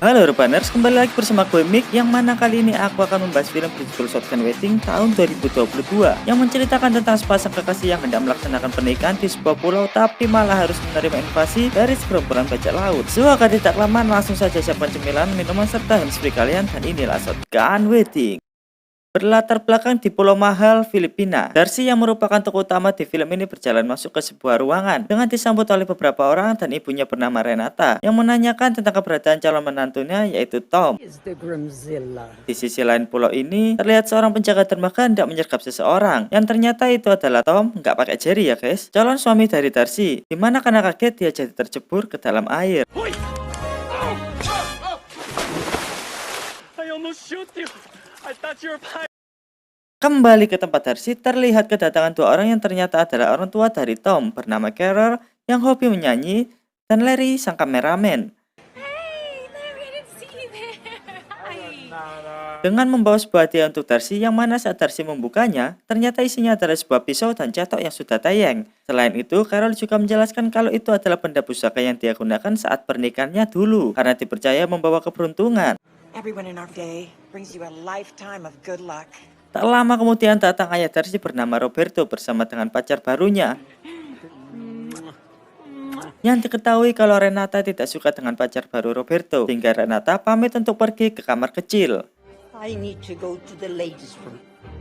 Halo Rupaners, kembali lagi bersama gue Mick, yang mana kali ini aku akan membahas film berjudul Shotgun Wedding tahun 2022 yang menceritakan tentang sepasang kekasih yang hendak melaksanakan pernikahan di sebuah pulau tapi malah harus menerima invasi dari segerombolan bajak laut. Semoga tidak kelamaan, langsung saja siapkan cemilan, minuman serta handsfree kalian, dan inilah Shotgun Wedding. Berlatar belakang di Pulau Mahal, Filipina. Darcy yang merupakan tokoh utama di film ini berjalan masuk ke sebuah ruangan dengan disambut oleh beberapa orang dan ibunya bernama Renata yang menanyakan tentang keberadaan calon menantunya, yaitu Tom. Di sisi lain pulau ini terlihat seorang penjaga dermaga hendak menyergap seseorang yang ternyata itu adalah Tom, nggak pakai Jerry ya guys, calon suami dari Darcy, dimana karena kaget dia jadi tercebur ke dalam air. Kembali ke tempat Darcy, terlihat kedatangan dua orang yang ternyata adalah orang tua dari Tom bernama Carol yang hobi menyanyi dan Larry sang kameramen. Dengan membawa sebuah hadiah untuk Darcy, yang mana saat Darcy membukanya, ternyata isinya adalah sebuah pisau dan cetok yang sudah tayang. Selain itu, Carol juga menjelaskan kalau itu adalah benda pusaka yang dia gunakan saat pernikahannya dulu, karena dipercaya membawa keberuntungan. Tak lama kemudian datang ayah Darcy bernama Roberto bersama dengan pacar barunya. Yang diketahui kalau Renata tidak suka dengan pacar baru Roberto, sehingga Renata pamit untuk pergi ke kamar kecil.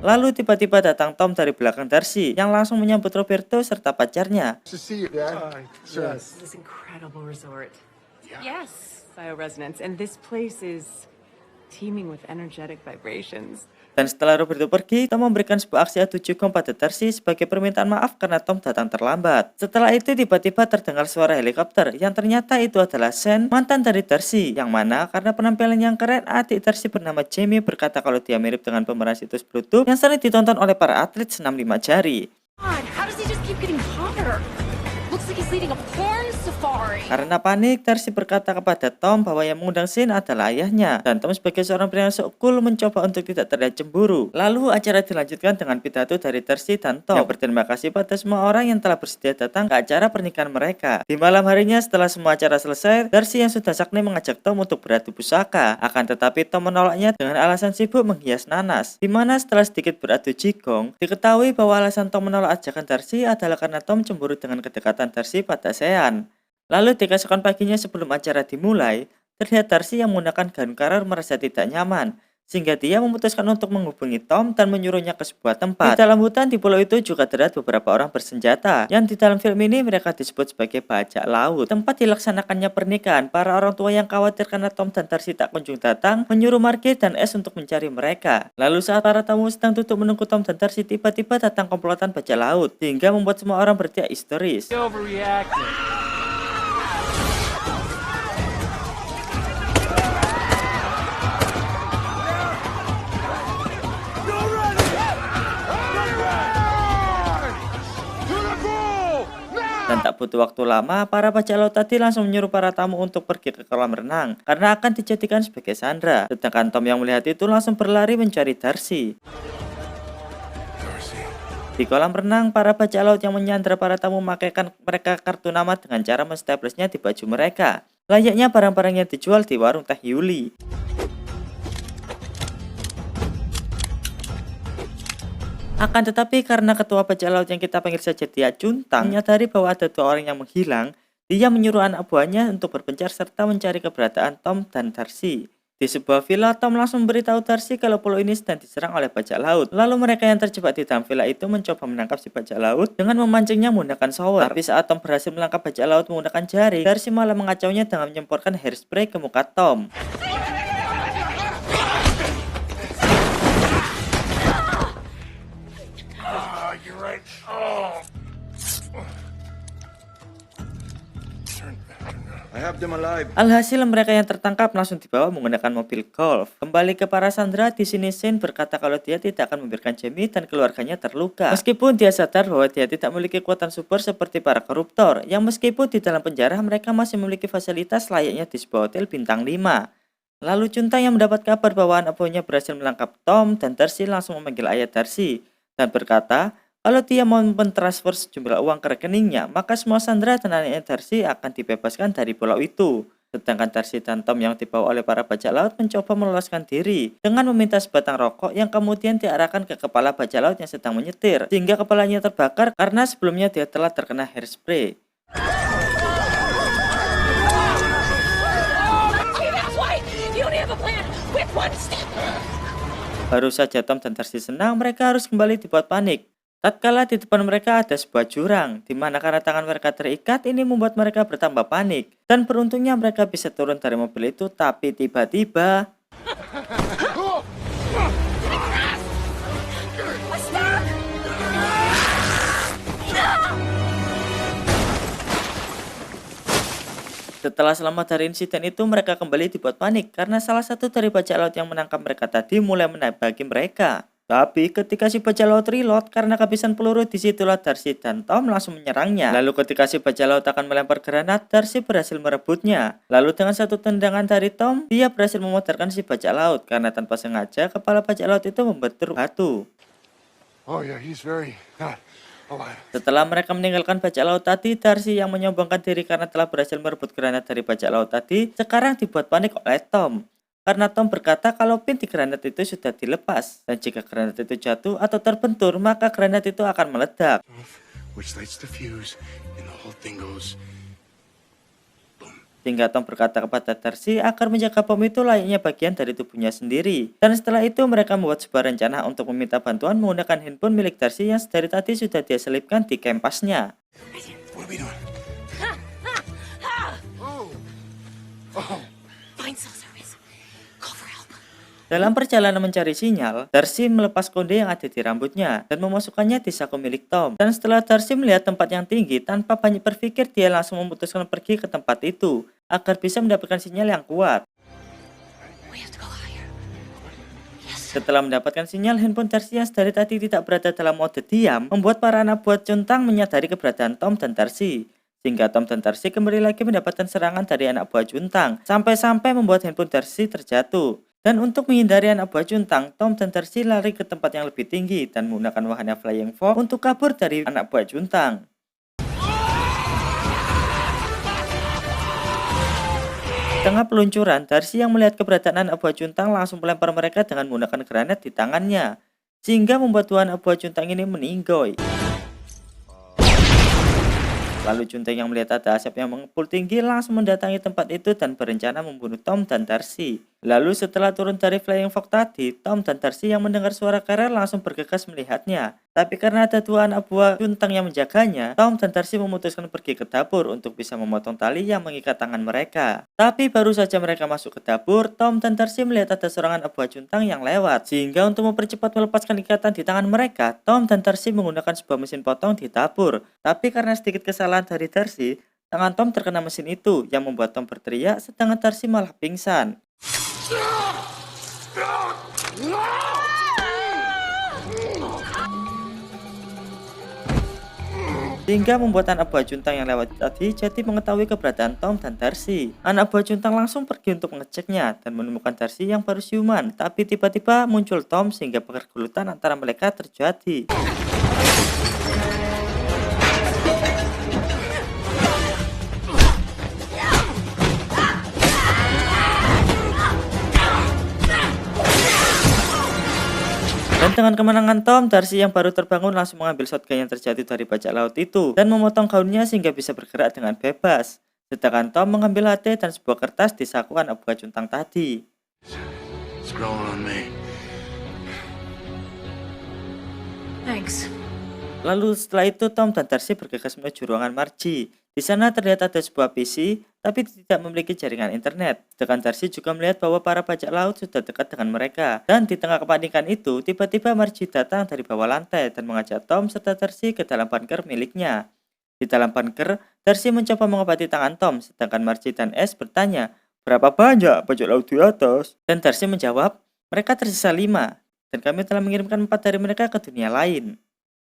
Lalu tiba-tiba datang Tom dari belakang Darcy yang langsung menyambut Roberto serta pacarnya. Dan setelah Roberto pergi, Tom memberikan sebuah aksi adu jugong pada Darcy sebagai permintaan maaf karena Tom datang terlambat. Setelah itu tiba-tiba terdengar suara helikopter yang ternyata itu adalah Shane, mantan dari Darcy, yang mana karena penampilan yang keren, adik Darcy bernama Jamie berkata kalau dia mirip dengan pemeran situs Bluetooth yang sering ditonton oleh para atlet senam 5 jari. Karena panik, Darcy berkata kepada Tom bahwa yang mengundang Shane adalah ayahnya, dan Tom sebagai seorang pria yang sok cool mencoba untuk tidak terlihat cemburu. Lalu acara dilanjutkan dengan pidato dari Darcy dan Tom yang berterima kasih pada semua orang yang telah bersedia datang ke acara pernikahan mereka. Di malam harinya setelah semua acara selesai, Darcy yang sudah sakti mengajak Tom untuk beradu pusaka. Akan tetapi Tom menolaknya dengan alasan sibuk menghias nanas. Dimana setelah sedikit beradu jigong, diketahui bahwa alasan Tom menolak ajakan Darcy adalah karena Tom cemburu dengan kedekatan Darcy pada Sean. Lalu di keesokan paginya sebelum acara dimulai, terlihat Darcy yang menggunakan gaun karar merasa tidak nyaman, sehingga dia memutuskan untuk menghubungi Tom dan menyuruhnya ke sebuah tempat. Di dalam hutan di pulau itu juga terlihat beberapa orang bersenjata, yang di dalam film ini mereka disebut sebagai bajak laut. Tempat dilaksanakannya pernikahan, para orang tua yang khawatir karena Tom dan Darcy tak kunjung datang, menyuruh Margie dan Ash untuk mencari mereka. Lalu saat para tamu sedang duduk menunggu Tom dan Darcy, tiba-tiba datang komplotan bajak laut, sehingga membuat semua orang berteriak histeris. Dan tak butuh waktu lama, para bajak laut tadi langsung menyuruh para tamu untuk pergi ke kolam renang karena akan dijadikan sebagai sandera. Sedangkan Tom yang melihat itu langsung berlari mencari Darcy. Di kolam renang, para bajak laut yang menyandera para tamu memakaikan mereka kartu nama dengan cara menstaplesnya di baju mereka, layaknya barang-barang yang dijual di warung Teh Yuli. Akan tetapi karena ketua bajak laut yang kita panggil saja dia Cuntang menyadari bahwa ada dua orang yang menghilang, dia menyuruh anak buahnya untuk berpencar serta mencari keberadaan Tom dan Darcy. Di sebuah villa, Tom langsung memberitahu Darcy kalau pulau ini sedang diserang oleh bajak laut. Lalu mereka yang terjebak di dalam villa itu mencoba menangkap si bajak laut dengan memancingnya menggunakan shower. Tapi saat Tom berhasil menangkap bajak laut menggunakan jari, Darcy malah mengacaunya dengan menyemprotkan hairspray ke muka Tom. Alhasil mereka yang tertangkap langsung dibawa menggunakan mobil golf. Kembali ke para sandera, di sini Shane berkata kalau dia tidak akan membiarkan Jamie dan keluarganya terluka. Meskipun dia sadar bahwa dia tidak memiliki kekuatan super seperti para koruptor, yang meskipun di dalam penjara mereka masih memiliki fasilitas layaknya di sebuah hotel bintang 5. Lalu Cuntang yang mendapat kabar bahwa anak buahnya berhasil menangkap Tom dan Darcy langsung memanggil ayah Darcy dan berkata kalau dia mau mentransfer sejumlah uang ke rekeningnya, maka semua sandera dan anaknya Darcy akan dibebaskan dari pulau itu. Sedangkan Darcy dan Tom yang dibawa oleh para bajak laut mencoba meloloskan diri dengan meminta sebatang rokok yang kemudian diarahkan ke kepala bajak laut yang sedang menyetir, sehingga kepalanya terbakar karena sebelumnya dia telah terkena hairspray. Baru saja Tom dan Darcy senang, mereka harus kembali dibuat panik. Tatkala di depan mereka ada sebuah jurang, di mana karena tangan mereka terikat, ini membuat mereka bertambah panik. Dan beruntungnya mereka bisa turun dari mobil itu, tapi tiba-tiba setelah selamat dari insiden itu, mereka kembali dibuat panik karena salah satu dari bajak laut yang menangkap mereka tadi mulai menembaki mereka. Tapi ketika si bajak laut reload karena kehabisan peluru, disitulah Darcy dan Tom langsung menyerangnya. Lalu ketika si bajak laut akan melempar granat, Darcy berhasil merebutnya. Lalu dengan satu tendangan dari Tom, dia berhasil memudahkan si bajak laut karena tanpa sengaja kepala bajak laut itu membentur batu. Oh yeah, he's very not alive. Setelah mereka meninggalkan bajak laut tadi, Darcy yang menyombongkan diri karena telah berhasil merebut granat dari bajak laut tadi, sekarang dibuat panik oleh Tom. Karena Tom berkata kalau pin di granat itu sudah dilepas, dan jika granat itu jatuh atau terbentur, maka granat itu akan meledak. Which lights the fuse, and the whole thing goes boom. Sehingga Tom berkata kepada Darcy agar menjaga bom itu layaknya bagian dari tubuhnya sendiri. Dan setelah itu mereka membuat sebuah rencana untuk meminta bantuan menggunakan handphone milik Darcy yang dari tadi sudah dia selipkan di kempasnya. What are we doing? Oh. Find cell service. Call for help. Dalam perjalanan mencari sinyal, Darcy melepas konde yang ada di rambutnya dan memasukkannya di saku milik Tom. Dan setelah Darcy melihat tempat yang tinggi, tanpa banyak berpikir dia langsung memutuskan pergi ke tempat itu agar bisa mendapatkan sinyal yang kuat. We have to go higher. Yes. Setelah mendapatkan sinyal, handphone Darcy yang dari tadi tidak berada dalam mode diam, membuat para anak buah Cuntang menyadari keberadaan Tom dan Darcy. Sehingga Tom dan Darcy kembali lagi mendapatkan serangan dari anak buah Cuntang, sampai-sampai membuat handphone Darcy terjatuh. Dan untuk menghindari anak buah Cuntang, Tom dan Darcy lari ke tempat yang lebih tinggi dan menggunakan wahana Flying Fox untuk kabur dari anak buah Cuntang. Tengah peluncuran, Darcy yang melihat keberadaan anak buah Cuntang langsung melempar mereka dengan menggunakan granat di tangannya, sehingga membuat dua anak buah Cuntang ini meninggoy. Lalu Cuntang yang melihat ada asap yang mengepul tinggi langsung mendatangi tempat itu dan berencana membunuh Tom dan Darcy. Lalu setelah turun dari Flying Fox tadi, Tom dan Darcy yang mendengar suara Carel langsung bergegas melihatnya. Tapi karena ada dua anak buah Cuntang yang menjaganya, Tom dan Darcy memutuskan pergi ke dapur untuk bisa memotong tali yang mengikat tangan mereka. Tapi baru saja mereka masuk ke dapur, Tom dan Darcy melihat ada seorang anak buah Cuntang yang lewat. Sehingga untuk mempercepat melepaskan ikatan di tangan mereka, Tom dan Darcy menggunakan sebuah mesin potong di dapur. Tapi karena sedikit kesalahan dari Darcy, tangan Tom terkena mesin itu yang membuat Tom berteriak, sedangkan Darcy malah pingsan. Sehingga membuat anak buah Cuntang yang lewat tadi jadi mengetahui keberadaan Tom dan Darcy. Anak buah Cuntang langsung pergi untuk mengeceknya dan menemukan Darcy yang baru siuman. Tapi tiba-tiba muncul Tom sehingga pergulutan antara mereka terjadi. Dan dengan kemenangan Tom, Darcy yang baru terbangun langsung mengambil shotgun yang terjatuh dari bajak laut itu dan memotong gaunnya sehingga bisa bergerak dengan bebas. Sedangkan Tom mengambil HT dan sebuah kertas di saku anak buah Cuntang tadi. It's growing on me. Thanks. Lalu setelah itu Tom dan Darcy bergegas menuju ruangan Margie. Di sana terlihat ada sebuah PC, tapi tidak memiliki jaringan internet. Sedangkan Darcy juga melihat bahwa para bajak laut sudah dekat dengan mereka. Dan di tengah kepanikan itu, tiba-tiba Margie datang dari bawah lantai dan mengajak Tom serta Darcy ke dalam bunker miliknya. Di dalam bunker, Darcy mencoba mengobati tangan Tom, sedangkan Margie dan Ash bertanya, "Berapa banyak bajak laut di atas?" Dan Darcy menjawab, "Mereka tersisa 5, dan kami telah mengirimkan 4 dari mereka ke dunia lain."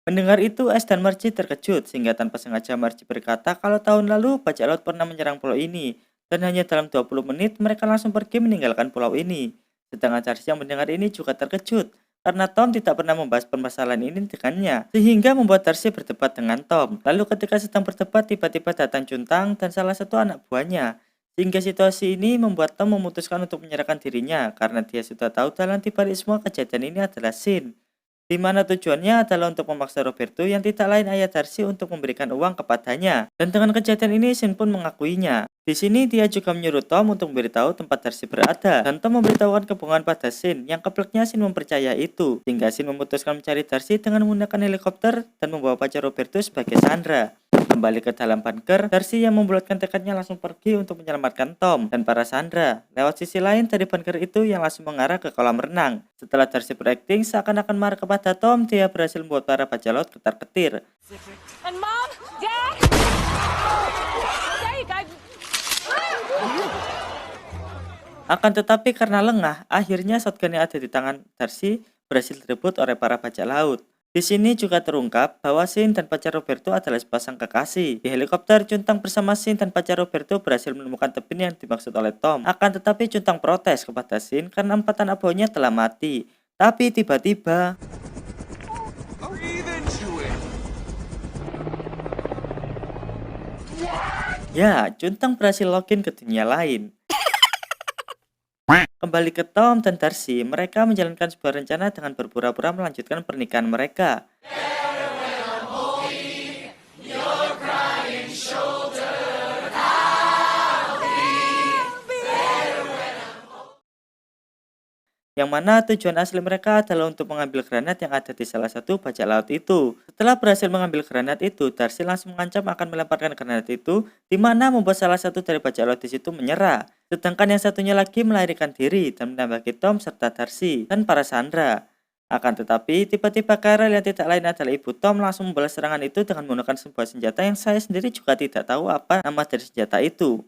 Mendengar itu, Ash dan Margie terkejut sehingga tanpa sengaja Margie berkata kalau tahun lalu bajak laut pernah menyerang pulau ini dan hanya dalam 20 menit mereka langsung pergi meninggalkan pulau ini. Sedangkan Darcy yang mendengar ini juga terkejut karena Tom tidak pernah membahas permasalahan ini dengannya, sehingga membuat Darcy berdebat dengan Tom. Lalu ketika sedang berdebat, tiba-tiba datang Cuntang dan salah satu anak buahnya, Sehingga situasi ini membuat Tom memutuskan untuk menyerahkan dirinya karena dia sudah tahu dalam dibalik semua kejadian ini adalah Shin, di mana tujuannya adalah untuk memaksa Roberto yang tidak lain ayah Darcy untuk memberikan uang kepadanya. Dan dengan kejadian ini Shin pun mengakuinya. Di sini dia juga menyuruh Tom untuk memberitahu tempat Darcy berada, dan Tom memberitahukan kebohongan pada Shin, yang kebleknya Shin mempercaya itu, sehingga Shin memutuskan mencari Darcy dengan menggunakan helikopter dan membawa pacar Roberto sebagai Sandra. Kembali ke dalam bunker, Darcy yang membulatkan tekadnya langsung pergi untuk menyelamatkan Tom dan para Sandra. Lewat sisi lain dari bunker itu yang langsung mengarah ke kolam renang. Setelah Darcy berakting seakan-akan marah kepada Tom, dia berhasil membuat para bajak laut ketar-ketir. And Mom, Dad! There you go. Akan tetapi karena lengah, akhirnya shotgun yang ada di tangan Darcy berhasil direbut oleh para bajak laut. Di sini juga terungkap bahwa Shin dan pacar Roberto adalah sepasang kekasih. Di helikopter, Chuntang bersama Shin dan pacar Roberto berhasil menemukan tebing yang dimaksud oleh Tom. Akan tetapi Chuntang protes kepada Shin karena 4 anak buahnya telah mati. Tapi tiba-tiba ya, Chuntang berhasil login ke dunia lain. Kembali ke Tom dan Darcy, mereka menjalankan sebuah rencana dengan berpura-pura melanjutkan pernikahan mereka. Yang mana tujuan asli mereka adalah untuk mengambil granat yang ada di salah satu bajak laut itu. Setelah berhasil mengambil granat itu, Darcy langsung mengancam akan melemparkan granat itu, di mana membuat salah satu dari bajak laut di situ menyerah. Sedangkan yang satunya lagi melarikan diri dan menembaki Tom serta Darcy dan para Sandra. Akan tetapi, tiba-tiba Carol yang tidak lain adalah ibu Tom langsung membalas serangan itu dengan menggunakan sebuah senjata yang saya sendiri juga tidak tahu apa nama dari senjata itu.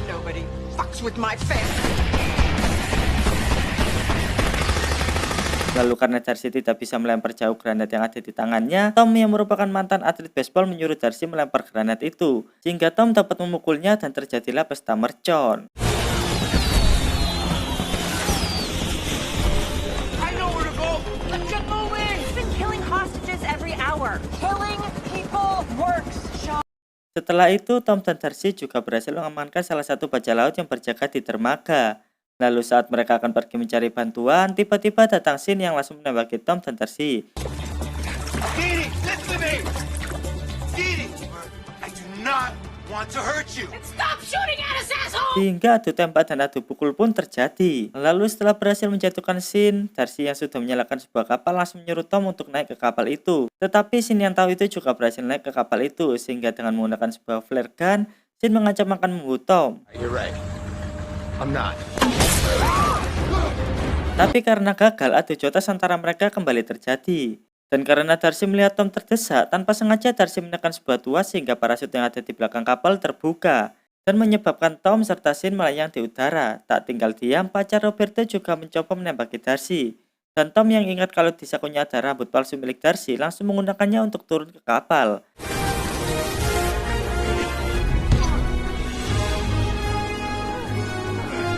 Nobody fucks with my family. Lalu karena Darcy tidak bisa melempar jauh granat yang ada di tangannya, Tom yang merupakan mantan atlet baseball menyuruh Darcy melempar granat itu, sehingga Tom dapat memukulnya dan terjadilah pesta mercon. I know where to go. Let's get moving! He's been killing hostages every hour. Killing people works, Sean. Setelah itu, Tom dan Darcy juga berhasil mengamankan salah satu bajak laut yang berjaga di dermaga. Lalu saat mereka akan pergi mencari bantuan, tiba-tiba datang Shin yang langsung menembaki Tom dan Darcy. Dee Dee, listen to me! Dee Dee, I do not want to hurt you. Stop shooting at us, asshole! Hingga adu tembak dan adu pukul pun terjadi. Lalu setelah berhasil menjatuhkan Shin, Darcy yang sudah menyalakan sebuah kapal langsung menyuruh Tom untuk naik ke kapal itu. Tetapi Shin yang tahu itu juga berhasil naik ke kapal itu, sehingga dengan menggunakan sebuah flare gun, Shin mengancam akan membunuh Tom. You're right. I'm not. Tapi karena gagal, adu jotos antara mereka kembali terjadi. Dan karena Darcy melihat Tom terdesak, tanpa sengaja Darcy menekan sebuah tuas sehingga parasut yang ada di belakang kapal terbuka dan menyebabkan Tom serta Shin melayang di udara. Tak tinggal diam, pacar Roberto juga mencoba menembaki Darcy. Dan Tom yang ingat kalau di sakunya ada rambut palsu milik Darcy langsung menggunakannya untuk turun ke kapal.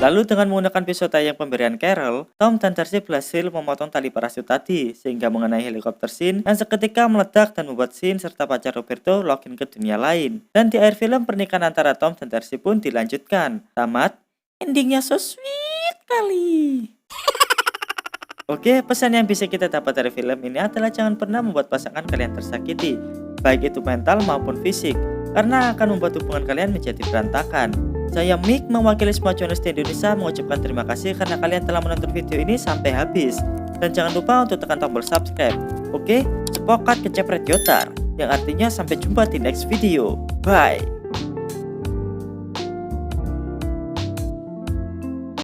Lalu dengan menggunakan pisau tajam pemberian Carol, Tom dan Darcy berhasil memotong tali parasut tadi sehingga mengenai helikopter Shin yang seketika meledak dan membuat Shin serta pacar Roberto login ke dunia lain. Dan di akhir film pernikahan antara Tom dan Darcy pun dilanjutkan. Tamat, endingnya so sweet kali. Oke, pesan yang bisa kita dapat dari film ini adalah jangan pernah membuat pasangan kalian tersakiti, baik itu mental maupun fisik, karena akan membuat hubungan kalian menjadi berantakan. Saya Mik mewakili semua jurnalis di Indonesia mengucapkan terima kasih karena kalian telah menonton video ini sampai habis. Dan jangan lupa untuk tekan tombol subscribe. Oke, sepokat kecepret yotar, yang artinya sampai jumpa di next video. Bye.